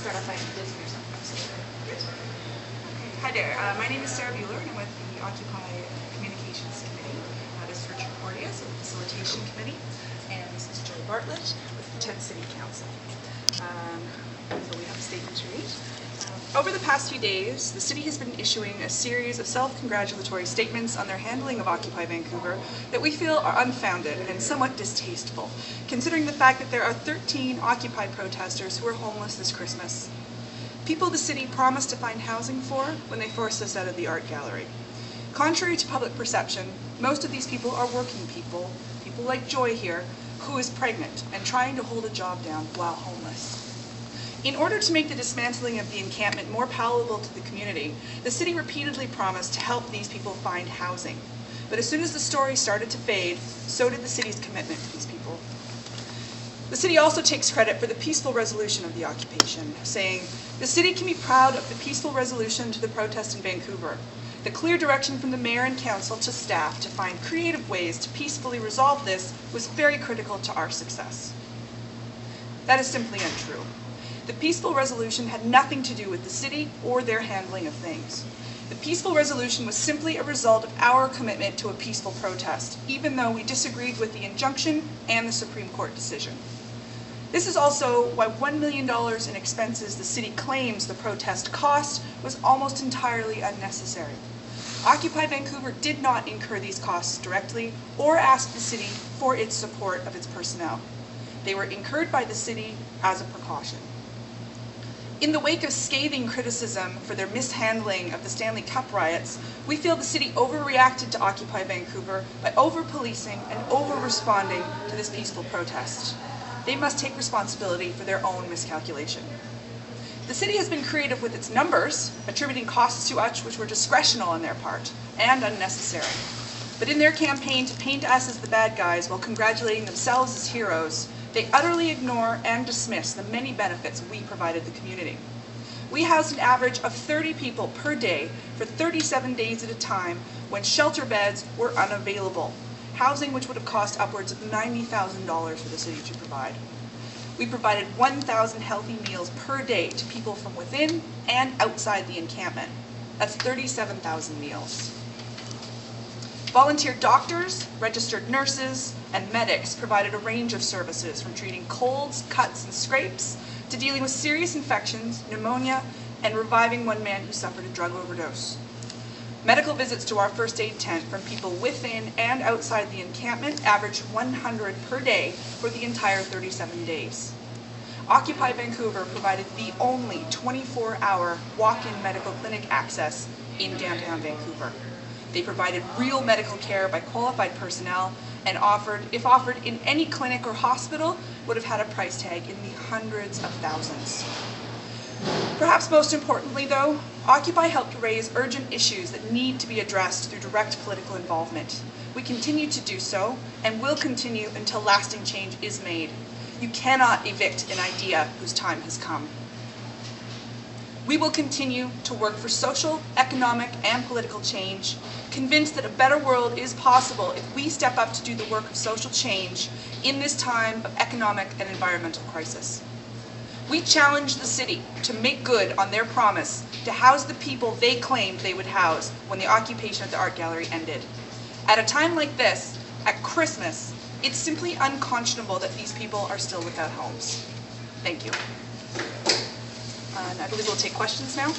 start off by introducing yourself. Hi there, my name is Sarah Bueller and I'm with the Occupy Communications Committee. This is Richard Porteous with the Facilitation Committee, and this is Joe Bartlett with the Tent City Council. So we have a statement to read. Over the past few days, the city has been issuing a series of self-congratulatory statements on their handling of Occupy Vancouver that we feel are unfounded and somewhat distasteful, considering the fact that there are 13 Occupy protesters who are homeless this Christmas. People the city promised to find housing for when they forced us out of the art gallery. Contrary to public perception, most of these people are working people, people like Joy here, who is pregnant and trying to hold a job down while homeless. In order to make the dismantling of the encampment more palatable to the community, the city repeatedly promised to help these people find housing. But as soon as the story started to fade, so did the city's commitment to these people. The city also takes credit for the peaceful resolution of the occupation, saying, "The city can be proud of the peaceful resolution to the protest in Vancouver. The clear direction from the mayor and council to staff to find creative ways to peacefully resolve this was very critical to our success." That is simply untrue. The peaceful resolution had nothing to do with the city or their handling of things. The peaceful resolution was simply a result of our commitment to a peaceful protest, even though we disagreed with the injunction and the Supreme Court decision. This is also why $1 million in expenses the city claims the protest cost was almost entirely unnecessary. Occupy Vancouver did not incur these costs directly or ask the city for its support of its personnel. They were incurred by the city as a precaution. In the wake of scathing criticism for their mishandling of the Stanley Cup riots, we feel the city overreacted to Occupy Vancouver by over-policing and over-responding to this peaceful protest. They must take responsibility for their own miscalculation. The city has been creative with its numbers, attributing costs to us which were discretional on their part and unnecessary. But in their campaign to paint us as the bad guys while congratulating themselves as heroes, they utterly ignore and dismiss the many benefits we provided the community. We housed an average of 30 people per day for 37 days at a time when shelter beds were unavailable, housing which would have cost upwards of $90,000 for the city to provide. We provided 1,000 healthy meals per day to people from within and outside the encampment. That's 37,000 meals. Volunteer doctors, registered nurses, and medics provided a range of services from treating colds, cuts, and scrapes to dealing with serious infections, pneumonia, and reviving one man who suffered a drug overdose. Medical visits to our first aid tent from people within and outside the encampment averaged 100 per day for the entire 37 days. Occupy Vancouver provided the only 24-hour walk-in medical clinic access in downtown Vancouver. They provided real medical care by qualified personnel and if offered in any clinic or hospital, would have had a price tag in the hundreds of thousands. Perhaps most importantly though, Occupy helped raise urgent issues that need to be addressed through direct political involvement. We continue to do so and will continue until lasting change is made. You cannot evict an idea whose time has come. We will continue to work for social, economic, and political change, convinced that a better world is possible if we step up to do the work of social change in this time of economic and environmental crisis. We challenge the city to make good on their promise to house the people they claimed they would house when the occupation of the art gallery ended. At a time like this, at Christmas, it's simply unconscionable that these people are still without homes. Thank you. And I believe we'll take questions now.